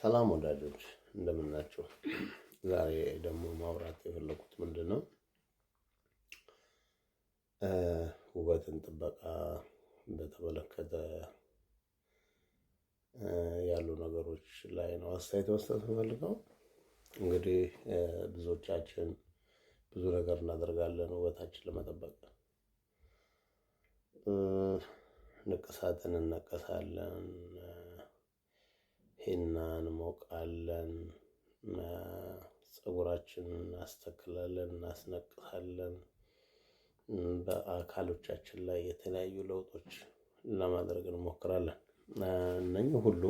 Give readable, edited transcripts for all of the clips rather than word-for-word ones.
ሰላም ወዳጆች እንደምን ናችሁ? ዛሬ ደግሞ ማውራት የፈለኩት ምንድነው ውበትን ጥበቃ በተመለከተ ያሉ ነገሮች ላይ ነው አስተያየት መስጠት የምፈልገው። እንግዲህ ብዙዎቻችን ብዙ ነገር እናደርጋለን ውበታችን ለመጠበቅ። ንቅሳትን እንነቀሳለን፣ ሂና እንሞቃለን፣ ፀጉራችንን እናስተክላለን፣ እናስነቅሳለን። በአካሎቻችን ላይ የተለያዩ ለውጦች ለማድረግ እንሞክራለን። እነኚህ ሁሉ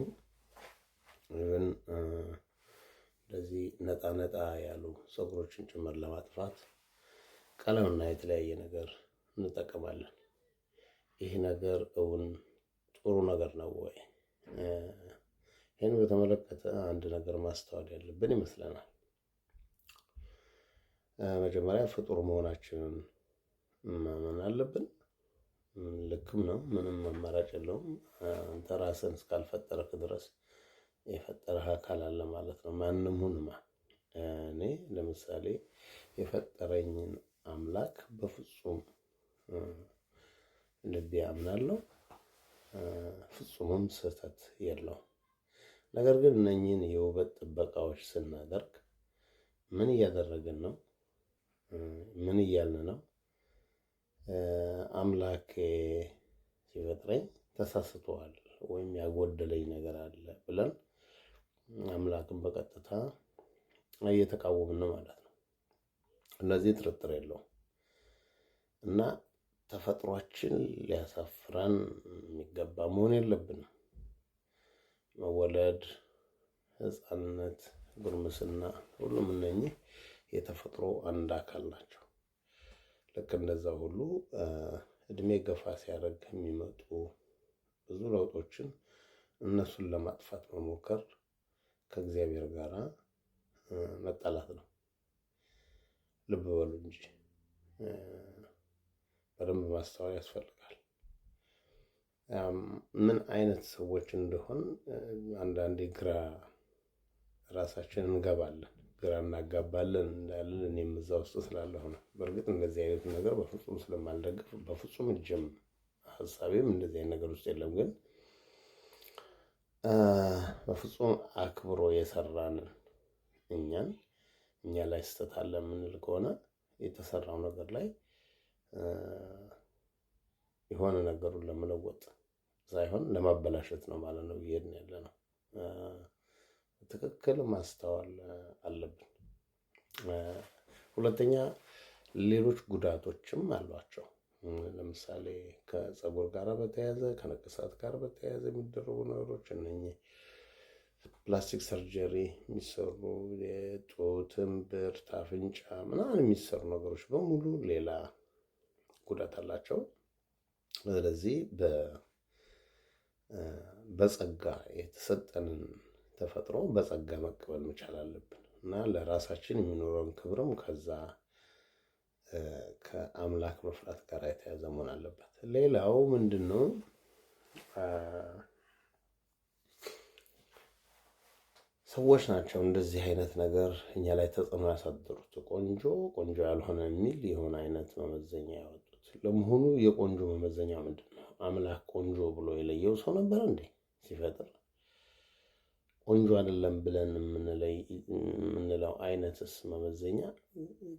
እንደዚህ ነጣ ነጣ ያሉ ፀጉሮችን ጭምር ለማጥፋት ቀለምና የተለያየ ነገር እንጠቀማለን። ይህ ነገር እውን ጥሩ ነገር ነው ወይ? ይህን በተመለከተ አንድ ነገር ማስተዋል ያለብን ይመስለናል። መጀመሪያ ፍጡር መሆናችንን ማመን አለብን። ልክም ነው፣ ምንም አማራጭ የለውም። አንተ ራስህን እስካልፈጠርክ ድረስ የፈጠረህ አካል አለ ማለት ነው። ማንም ሁን ማን። እኔ ለምሳሌ የፈጠረኝን አምላክ በፍጹም ልቤ አምናለሁ። ፍጹምም ስህተት የለውም። ነገር ግን እነኚህን የውበት ጥበቃዎች ስናደርግ ምን እያደረግን ነው? ምን እያልን ነው? አምላኬ ሲፈጥረኝ ተሳስተዋል ወይም ያጎደለኝ ነገር አለ ብለን አምላክን በቀጥታ እየተቃወምን ነው ማለት ነው። እነዚህ ጥርጥር የለውም እና ተፈጥሯችን ሊያሳፍረን የሚገባ መሆን የለብንም። መወለድ፣ ሕፃንነት፣ ጉርምስና ሁሉም እነኚህ የተፈጥሮ አንድ አካል ናቸው። ልክ እንደዛ ሁሉ እድሜ ገፋ ሲያደርግ የሚመጡ ብዙ ለውጦችን እነሱን ለማጥፋት መሞከር ከእግዚአብሔር ጋር መጣላት ነው። ልብ በሉ እንጂ በደንብ ማስተዋል ያስፈልጋል። ምን አይነት ሰዎች እንደሆን አንዳንዴ ግራ ራሳችንን እንገባለን፣ ግራ እናጋባለን እንዳለን እኔም እዛ ውስጥ ስላለሁ ነው። በእርግጥ እንደዚህ አይነት ነገር በፍጹም ስለማልደግፍ በፍጹም እጅም ሀሳቤም እንደዚህ አይነት ነገር ውስጥ የለም። ግን በፍጹም አክብሮ የሰራንን እኛ ላይ ስህተት አለ የምንል ከሆነ የተሰራው ነገር ላይ የሆነ ነገሩን ለመለወጥ ሳይሆን ለማበላሸት ነው ማለት ነው እየሄድን ያለነው። ትክክል ማስተዋል አለብን። ሁለተኛ ሌሎች ጉዳቶችም አሏቸው። ለምሳሌ ከፀጉር ጋር በተያያዘ ከንቅሳት ጋር በተያያዘ የሚደረጉ ነገሮች እነኚህ ፕላስቲክ ሰርጀሪ የሚሰሩ የጡት፣ እምብርት፣ አፍንጫ ምናምን የሚሰሩ ነገሮች በሙሉ ሌላ ጉዳት አላቸው። ስለዚህ በጸጋ የተሰጠንን ተፈጥሮ በጸጋ መቀበል መቻል አለብን እና ለራሳችን የሚኖረውን ክብርም ከዛ ከአምላክ መፍራት ጋር የተያዘ መሆን አለበት። ሌላው ምንድነው? ሰዎች ናቸው እንደዚህ አይነት ነገር እኛ ላይ ተጽዕኖ ያሳደሩት። ቆንጆ ያልሆነ የሚል የሆነ አይነት መመዘኛ ያወጡት። ለመሆኑ የቆንጆ መመዘኛ ምንድን ነው? አምላክ ቆንጆ ብሎ የለየው ሰው ነበር እንዴ ሲፈጥር? ቆንጆ አይደለም ብለን የምንለው አይነትስ መመዘኛ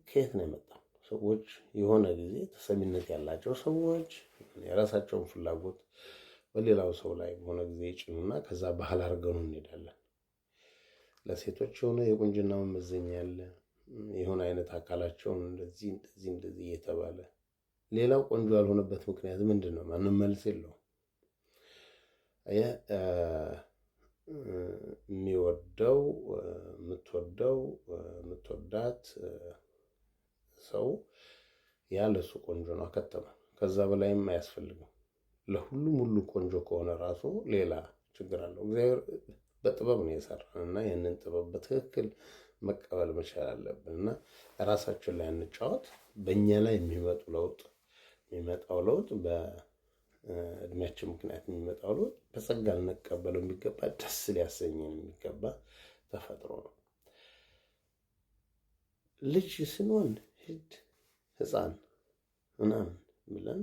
ከየት ነው የመጣው? ሰዎች የሆነ ጊዜ ተሰሚነት ያላቸው ሰዎች የራሳቸውን ፍላጎት በሌላው ሰው ላይ በሆነ ጊዜ ይጭኑና ከዛ ባህል አድርገው እንሄዳለን። ለሴቶች የሆነ የቁንጅና መመዘኛ ያለ የሆነ አይነት አካላቸውን እንደዚህ እየተባለ ሌላው ቆንጆ ያልሆነበት ምክንያት ምንድን ነው? ማንም መልስ የለውም። የሚወደው የምትወዳት ሰው ያለሱ ቆንጆ ነው፣ አከተመ። ከዛ በላይም አያስፈልግም። ለሁሉም ሁሉ ቆንጆ ከሆነ ራሱ ሌላ ችግር አለው። እግዚአብሔር በጥበብ ነው የሰራን እና ይህንን ጥበብ በትክክል መቀበል መቻል አለብን እና ራሳችን ላይ እንጫወት። በእኛ ላይ የሚመጣው ለውጥ እድሜያችን ምክንያት የሚመጣው ለውጥ በጸጋ ልንቀበለው የሚገባ ደስ ሊያሰኘን የሚገባ ተፈጥሮ ነው። ልጅ ስንሆን ህፃን ምናምን ብለን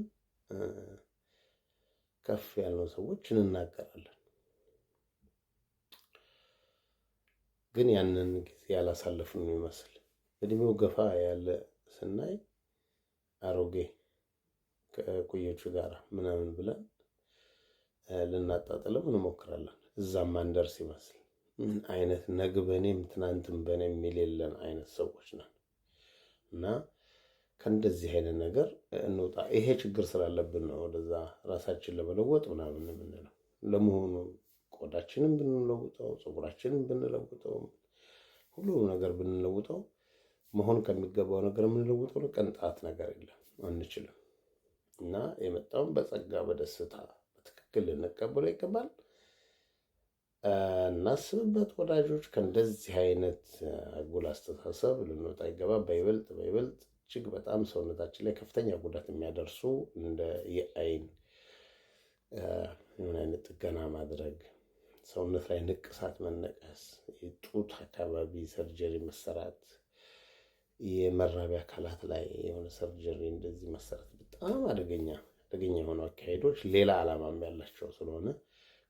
ከፍ ያለው ሰዎች እንናገራለን። ግን ያንን ጊዜ ያላሳለፍን ይመስል እድሜው ገፋ ያለ ስናይ አሮጌ ከቁዮቹ ጋር ምናምን ብለን ልናጣጥልም እንሞክራለን። እዛም አንደርስ ይመስል ምን አይነት ነግ በኔም ትናንትም በኔ የሚል የለን አይነት ሰዎች ነን እና ከእንደዚህ አይነት ነገር እንውጣ። ይሄ ችግር ስላለብን ነው ወደዛ ራሳችን ለመለወጥ ምናምን የምንለው። ለመሆኑ ቆዳችንን ብንለውጠው፣ ፀጉራችንን ብንለውጠው፣ ሁሉም ነገር ብንለውጠው መሆን ከሚገባው ነገር የምንለውጠው ቅንጣት ነገር የለም፣ አንችልም። እና የመጣውን በጸጋ በደስታ በትክክል ልንቀበለው ይገባል። እናስብበት ወዳጆች። ከእንደዚህ አይነት አጉል አስተሳሰብ ልንወጣ ይገባል። በይበልጥ እጅግ በጣም ሰውነታችን ላይ ከፍተኛ ጉዳት የሚያደርሱ እንደ የአይን ምን አይነት ጥገና ማድረግ፣ ሰውነት ላይ ንቅሳት መነቀስ፣ የጡት አካባቢ ሰርጀሪ መሰራት፣ የመራቢያ አካላት ላይ የሆነ ሰርጀሪ እንደዚህ መሰራት በጣም አደገኛ የሆኑ አካሄዶች ሌላ ዓላማም ያላቸው ስለሆነ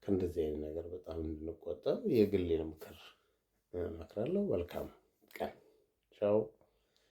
ከእንደዚህ አይነት ነገር በጣም እንድንቆጠብ የግሌን ምክር እመክራለሁ። መልካም ቀን። ቻው።